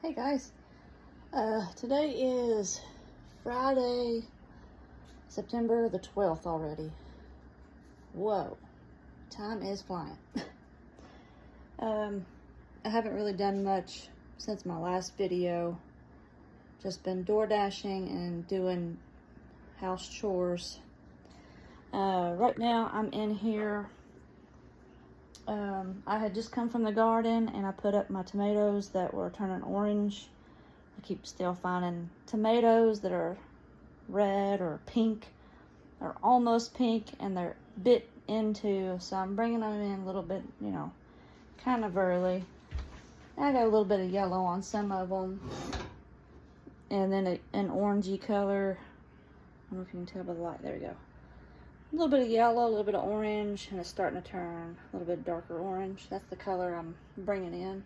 Hey guys, today is Friday, September the 12th already. Whoa, time is flying. I haven't really done much since my last video. Just been door dashing and doing house chores. Right now I'm in here. I had just come from the garden and I put up my tomatoes that were turning orange. I keep still finding tomatoes that are red or pink. They're almost pink and they're bit into, so I'm bringing them in a little bit, you know, kind of early. I got a little bit of yellow on some of them. And then an orangey color. I don't know if you can tell by the light. There we go. A little bit of yellow, a little bit of orange, and it's starting to turn a little bit darker orange. That's the color I'm bringing in.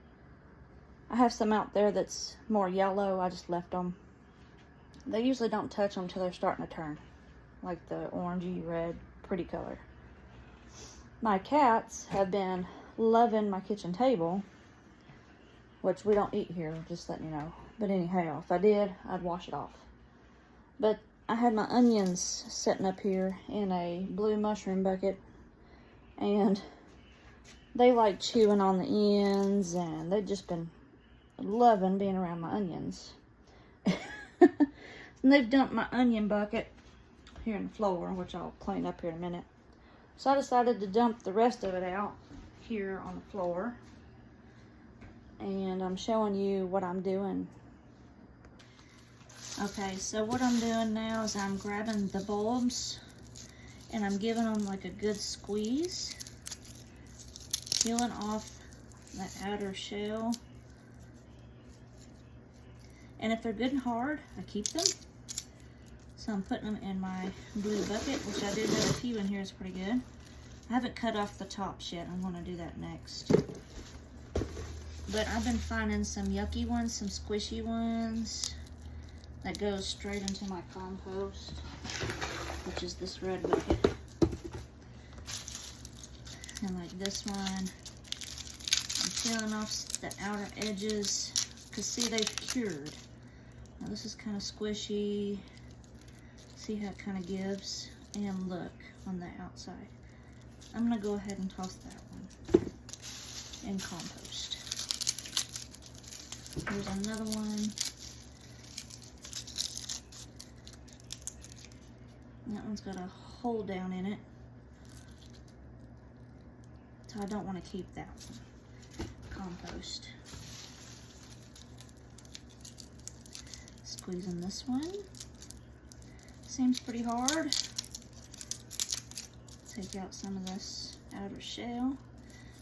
I have some out there that's more yellow. I just left them. They usually don't touch them until they're starting to turn, like the orangey red, pretty color. My cats have been loving my kitchen table, which we don't eat here, just letting you know. But anyhow, if I did, I'd wash it off. But I had my onions sitting up here in a blue mushroom bucket, and they like chewing on the ends, and they've just been loving being around my onions. And they've dumped my onion bucket here in the floor, which I'll clean up here in a minute. So I decided to dump the rest of it out here on the floor, and I'm showing you what I'm doing. Okay, so what I'm doing now is I'm grabbing the bulbs and I'm giving them like a good squeeze, peeling off the outer shell. And if they're good and hard, I keep them. So I'm putting them in my blue bucket, which I did have a few in here. It's pretty good. I haven't cut off the tops yet. I'm going to do that next. But I've been finding some yucky ones, some squishy ones that goes straight into my compost, which is this red bucket. And like this one, I'm peeling off the outer edges, because see, they've cured. Now this is kind of squishy. See how it kind of gives? And look on the outside. I'm gonna go ahead and toss that one in compost. Here's another one. That one's got a hole down in it, so I don't want to keep that one. Compost. Squeezing this one. Seems pretty hard. Take out some of this outer shell.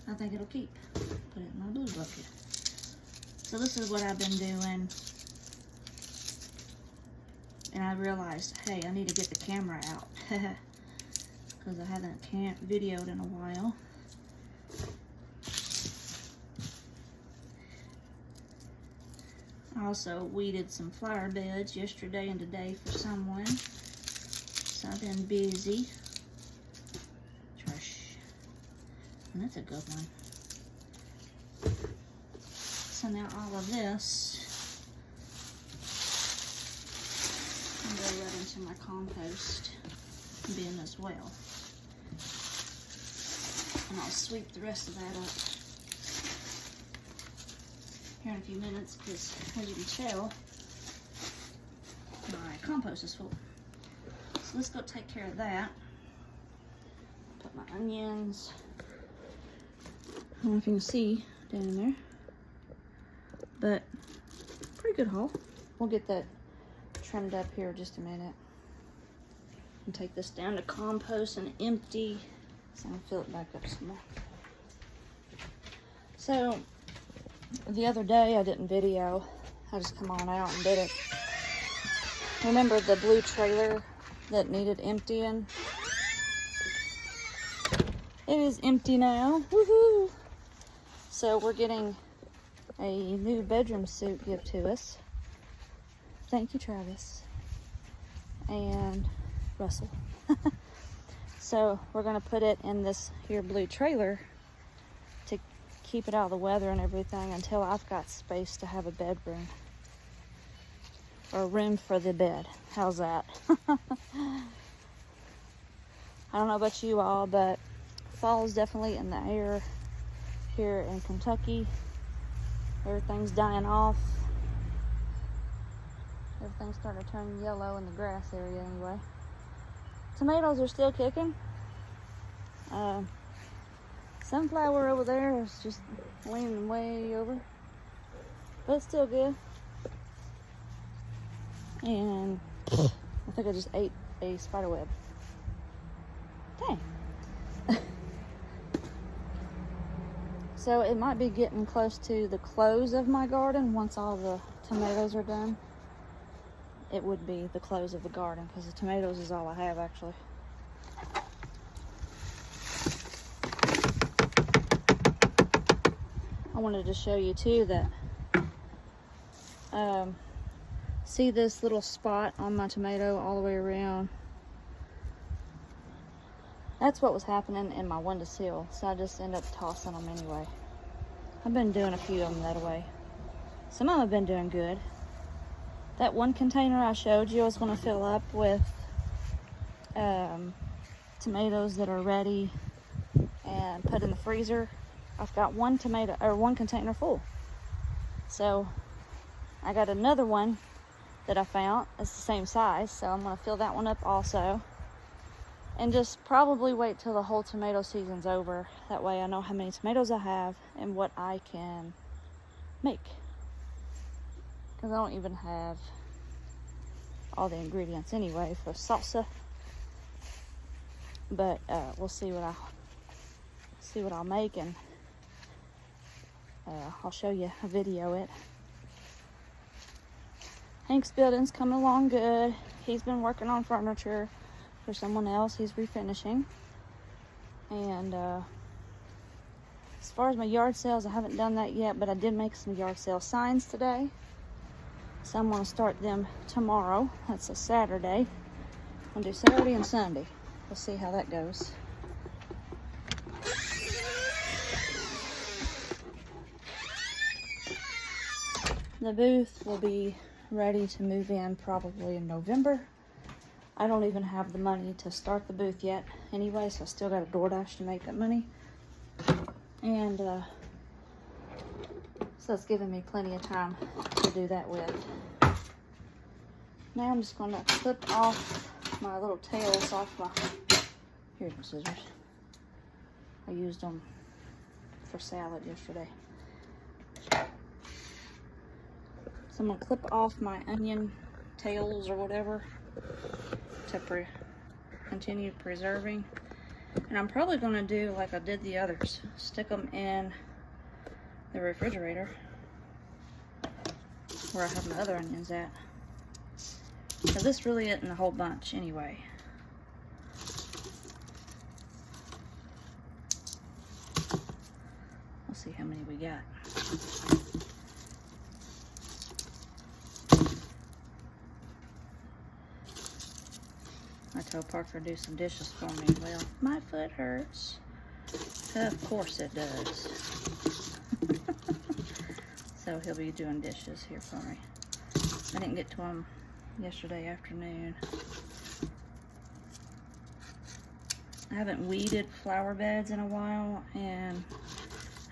I think it'll keep. Put it in my blue bucket. So this is what I've been doing. And I realized, hey, I need to get the camera out because I haven't videoed in a while. I also weeded some flower beds yesterday and today for someone. So I've been busy. Trash. And that's a good one. So now all of this go right into my compost bin as well. And I'll sweep the rest of that up here in a few minutes, because as you can tell, my compost is full. So let's go take care of that. Put my onions, I don't know if you can see down in there, but pretty good haul. We'll get that trimmed up here just a minute and take this down to compost and empty, so I'll fill it back up some more. So the other day I didn't video, I just come on out and did it. Remember the blue trailer that needed emptying? It is empty now. Woohoo! So we're getting a new bedroom suit given to us. Thank you, Travis and Russell. So we're gonna put it in this here blue trailer to keep it out of the weather and everything until I've got space to have a bedroom. Or a room for the bed. How's that? I don't know about you all, but fall is definitely in the air here in Kentucky. Everything's dying off. Everything's starting to turn yellow in the grass area anyway. Tomatoes are still kicking. Sunflower over there is just leaning way over. But it's still good. And I think I just ate a spider web. Dang. So it might be getting close to the close of my garden once all the tomatoes are done. It would be the close of the garden because the tomatoes is all I have actually. I wanted to show you too that see this little spot on my tomato all the way around? That's what was happening in my windowsill, so I just ended up tossing them anyway. I've been doing a few of them that way. Some of them have been doing good. That one container I showed you I was going to fill up with tomatoes that are ready and put in the freezer. I've got one container full. So I got another one that I found. It's the same size, so I'm going to fill that one up also. And just probably wait till the whole tomato season's over. That way I know how many tomatoes I have and what I can make. Because I don't even have all the ingredients anyway for salsa. But we'll see what I'll make, and I'll show you a video it. Hank's building's coming along good. He's been working on furniture for someone else. He's refinishing. And as far as my yard sales, I haven't done that yet, but I did make some yard sale signs today. So I'm going to start them tomorrow. That's a Saturday. I'm going to do Saturday and Sunday. We'll see how that goes. The booth will be ready to move in probably in November. I don't even have the money to start the booth yet anyway, so I still got a DoorDash to make that money. And so it's giving me plenty of time to do that with. Now I'm just going to clip off my little tails off my, here's my scissors. I used them for salad yesterday. So I'm going to clip off my onion tails or whatever to continue preserving. And I'm probably going to do like I did the others. Stick them in the refrigerator where I have my other onions at. So this really isn't a whole bunch anyway. We'll see how many we got. I told Parker to do some dishes for me. Well, my foot hurts. Of course it does. So he'll be doing dishes here for me. I didn't get to him yesterday afternoon. I haven't weeded flower beds in a while, and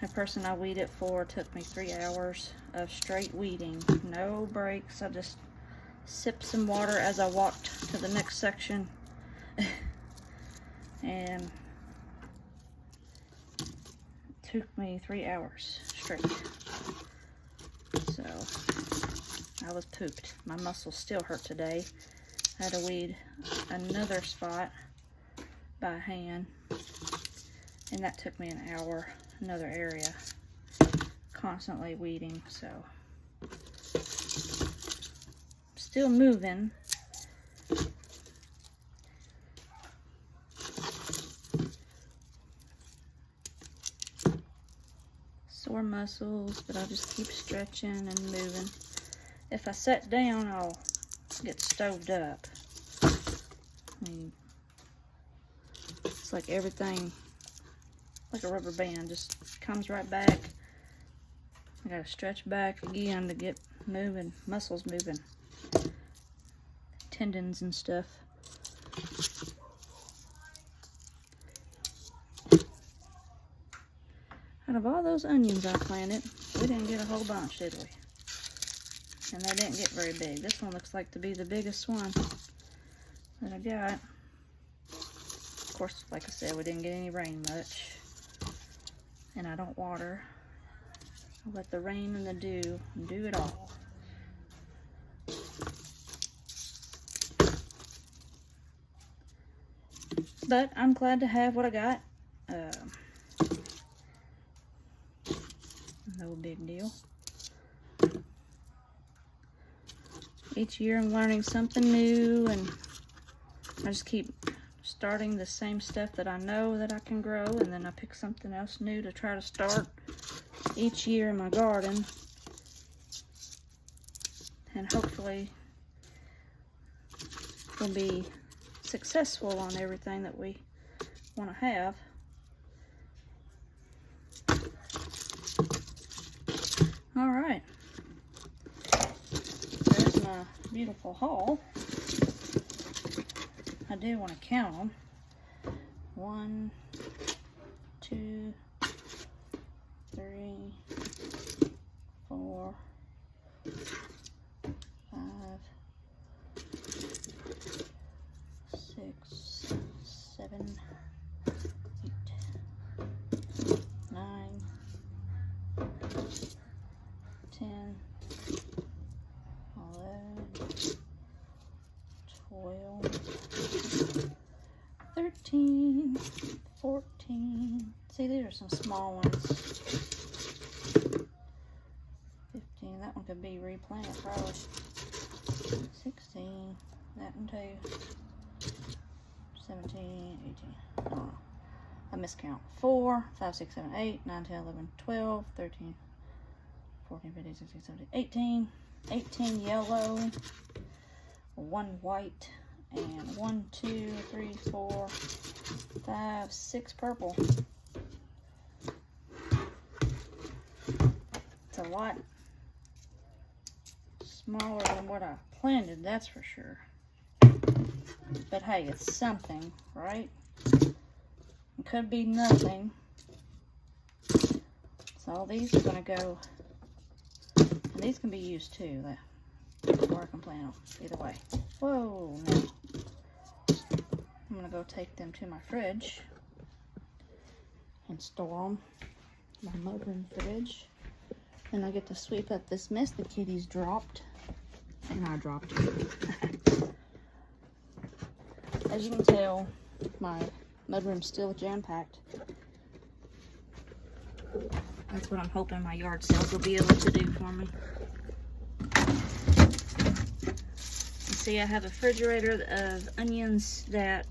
the person I weeded for took me 3 hours of straight weeding. No breaks. I just sipped some water as I walked to the next section. And it took me 3 hours straight. So I was pooped. My muscles still hurt today. I had to weed another spot by hand, and that took me an hour, another area, constantly weeding. So still moving. Sore muscles, but I'll just keep stretching and moving. If I sit down, I'll get stoved up. I mean, it's like everything, like a rubber band, just comes right back. I gotta stretch back again to get moving, muscles moving, tendons and stuff. Out of all those onions I planted, we didn't get a whole bunch, did we? And they didn't get very big. This one looks like to be the biggest one that I got. Of course, like I said, we didn't get any rain much. And I don't water. I let the rain and the dew do it all. But I'm glad to have what I got. No big deal. Each year I'm learning something new, and I just keep starting the same stuff that I know that I can grow, and then I pick something else new to try to start each year in my garden. And hopefully we'll be successful on everything that we want to have. All right, there's my beautiful haul. I do want to count them. 1, 2, 3, 4, 5, 6, 7, 8, 9, 10, 11, 12, 13, 14. See, these are some small ones. 15. That one could be replanted probably. 16. That one too. 17, 18. Oh, I miscount. 4, 5, 6, 7, 8, 9, 10, 11, 12, 13, 14, 15, 16, 17, 18. 18 yellow. 1 white. And 1, 2, 3, 4, 5, 6 purple. It's a lot smaller than what I planted, that's for sure. But hey, it's something, right? It could be nothing. So all these are going to go, and these can be used too, or I can plant them either way. Whoa, no. I'm going to go take them to my fridge and store them in my mudroom fridge. Then I get to sweep up this mess the kitties dropped. And I dropped it. As you can tell, my mudroom's still jam-packed. That's what I'm hoping my yard sales will be able to do for me. See, I have a refrigerator of onions that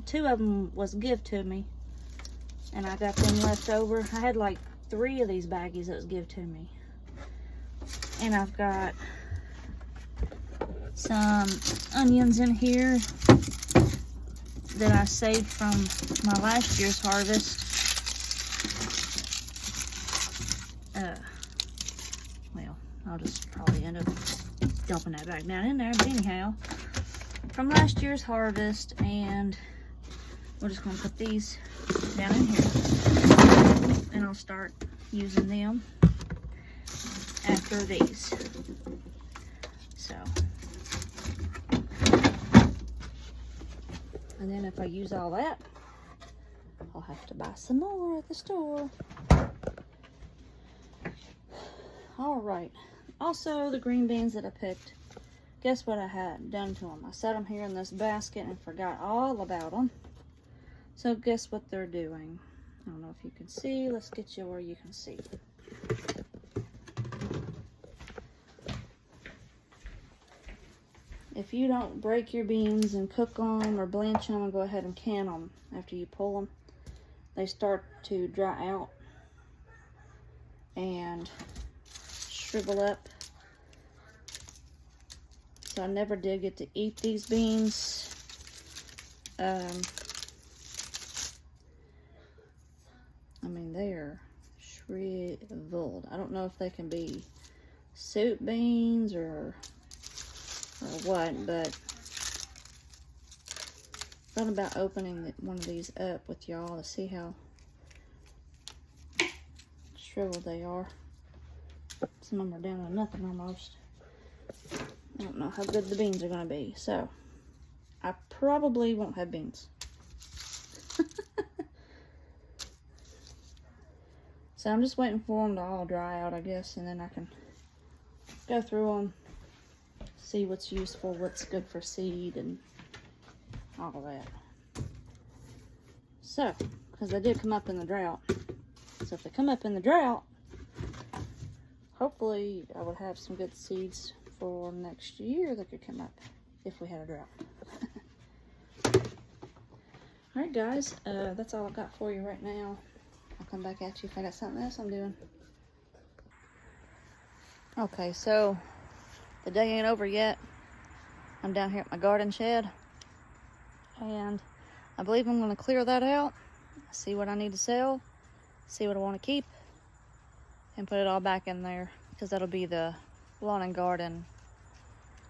2 of them was give to me, and I got them left over. I had like 3 of these baggies that was give to me, and I've got some onions in here that I saved from my last year's harvest. Well, I'll just probably end up dumping that back down in there, but anyhow, from last year's harvest, and we're just going to put these down in here, and I'll start using them after these. So, and then if I use all that, I'll have to buy some more at the store. All right. Also, the green beans that I picked, guess what I had done to them? I set them here in this basket and forgot all about them. So guess what they're doing? I don't know if you can see. Let's get you where you can see. If you don't break your beans and cook them or blanch them and go ahead and can them after you pull them, they start to dry out and shrivel up. So I never did get to eat these beans. I I mean, they are shriveled. I don't know if they can be soup beans or what, but I thought about opening one of these up with y'all to see how shriveled they are. Some of them are down to nothing almost. I don't know how good the beans are going to be, so I probably won't have beans. So I'm just waiting for them to all dry out, I guess, and then I can go through them, see what's useful, what's good for seed, and all of that. So, because they did come up in the drought. So if they come up in the drought, hopefully I would have some good seeds for next year that could come up if we had a drought. Alright guys, that's all I got for you right now. I'll come back at you if I got something else I'm doing. Okay, so the day ain't over yet. I'm down here at my garden shed, and I believe I'm going to clear that out, see what I need to sell, see what I want to keep, and put it all back in there, because that'll be the lawn and garden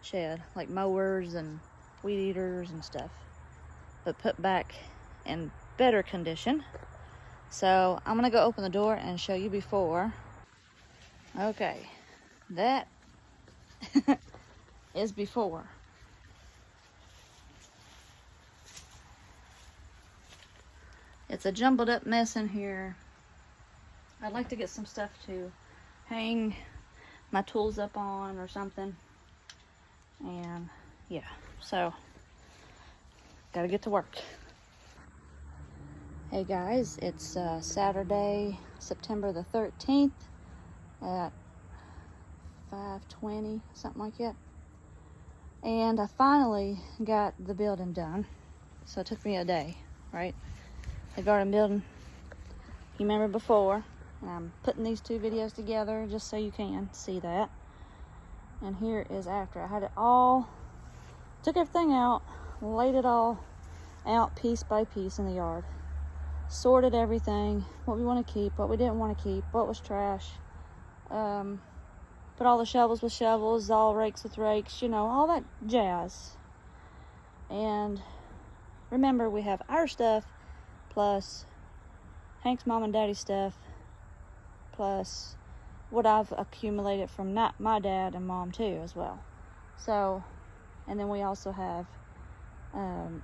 shed, like mowers and weed eaters and stuff, but put back in better condition. So I'm gonna go open the door and show you before. Okay, that is before. It's a jumbled up mess in here. I'd like to get some stuff to hang my tools up on or something. And yeah, so gotta get to work. Hey guys, it's Saturday, September the 13th at 5:20, something like that. And I finally got the building done. So it took me a day, right? The garden building, you remember before. I'm putting these two videos together just so you can see that. And here is after. I had it all, took everything out, laid it all out piece by piece in the yard. Sorted everything, what we want to keep, what we didn't want to keep, what was trash. Put all the shovels with shovels, all rakes with rakes, you know, all that jazz. And remember, we have our stuff plus Hank's mom and daddy's stuff plus what I've accumulated from my dad and mom too as well. So, and then we also have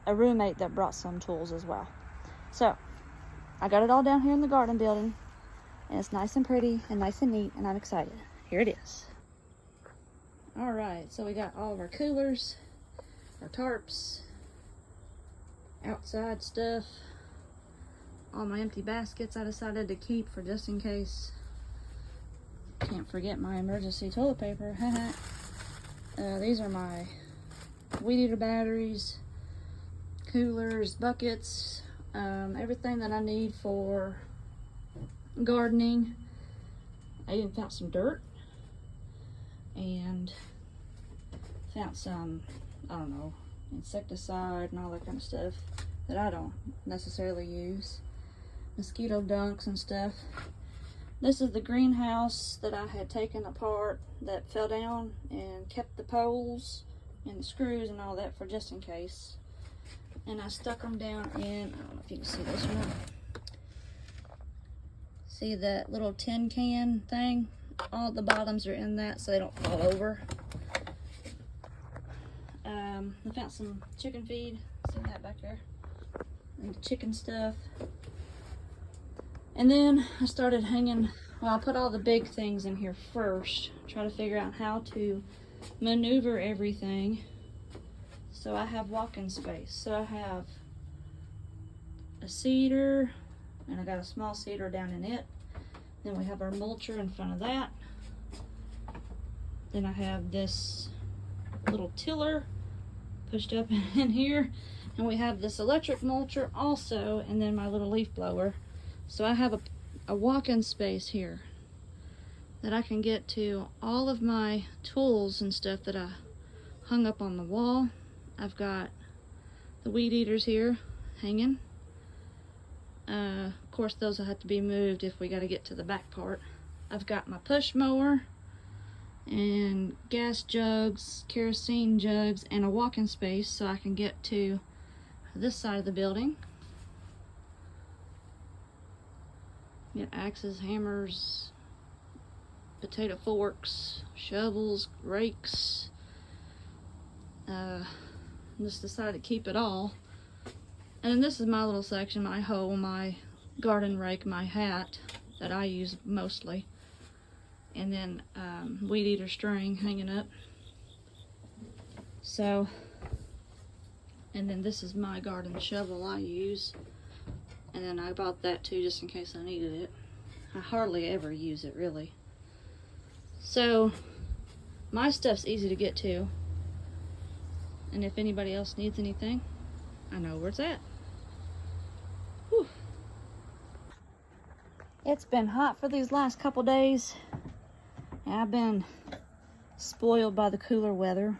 a roommate that brought some tools as well. So I got it all down here in the garden building, and it's nice and pretty and nice and neat, and I'm excited. Here it is. All right, so we got all of our coolers, our tarps, outside stuff, all my empty baskets I decided to keep for just in case. Can't forget my emergency toilet paper. These are my weed eater batteries, coolers, buckets, everything that I need for gardening. I even found some dirt and found some, I don't know, insecticide and all that kind of stuff that I don't necessarily use. Mosquito dunks and stuff. This is the greenhouse that I had taken apart that fell down and kept the poles and the screws and all that for just in case. And I stuck them down in, I don't know if you can see this one. See that little tin can thing? All the bottoms are in that so they don't fall over. I found some chicken feed. See that back there? And the chicken stuff. And then I started hanging, well, I put all the big things in here first. Try to figure out how to maneuver everything so I have walking space. So I have a cedar, and I got a small cedar down in it. Then we have our mulcher in front of that. Then I have this little tiller pushed up in here. And we have this electric mulcher also, and then my little leaf blower. So I have a walk-in space here that I can get to all of my tools and stuff that I hung up on the wall. I've got the weed eaters here hanging. course, those will have to be moved if we got to get to the back part. I've got my push mower and gas jugs, kerosene jugs, and a walking space so I can get to this side of the building. Get axes, hammers, potato forks, shovels, rakes. Just decided to keep it all. And then this is my little section, my hoe, my garden rake, my hat that I use mostly. And then weed eater string hanging up. So, and then this is my garden shovel I use. And then I bought that too just in case I needed it. I hardly ever use it really. So, my stuff's easy to get to. And if anybody else needs anything, I know where it's at. Whew. It's been hot for these last couple days. And I've been spoiled by the cooler weather.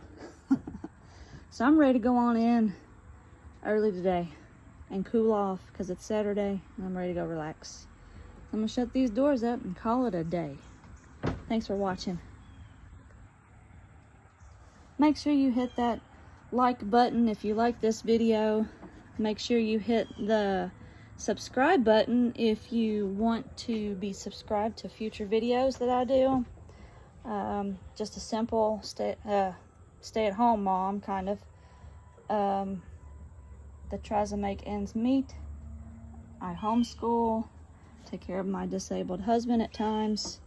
So I'm ready to go on in early today and cool off because it's Saturday and I'm ready to go relax. I'm gonna shut these doors up and call it a day. Thanks for watching. Make sure you hit that like button if you like this video. Make sure you hit the subscribe button if you want to be subscribed to future videos that I do. Just a simple stay-at-home mom kind of that tries to make ends meet. I homeschool, take care of my disabled husband at times,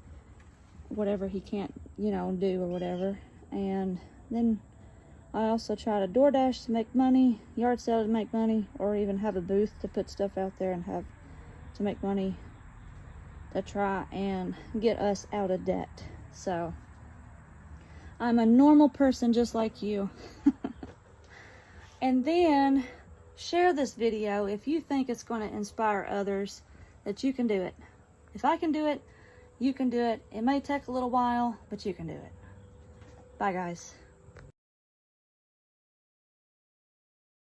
whatever he can't, you know, do or whatever. And then I also try to DoorDash to make money, yard sale to make money, or even have a booth to put stuff out there and have to make money to try and get us out of debt. So I'm a normal person just like you. And then share this video if you think it's going to inspire others that you can do it. If I can do it, you can do it. It may take a little while, but you can do it. Bye, guys.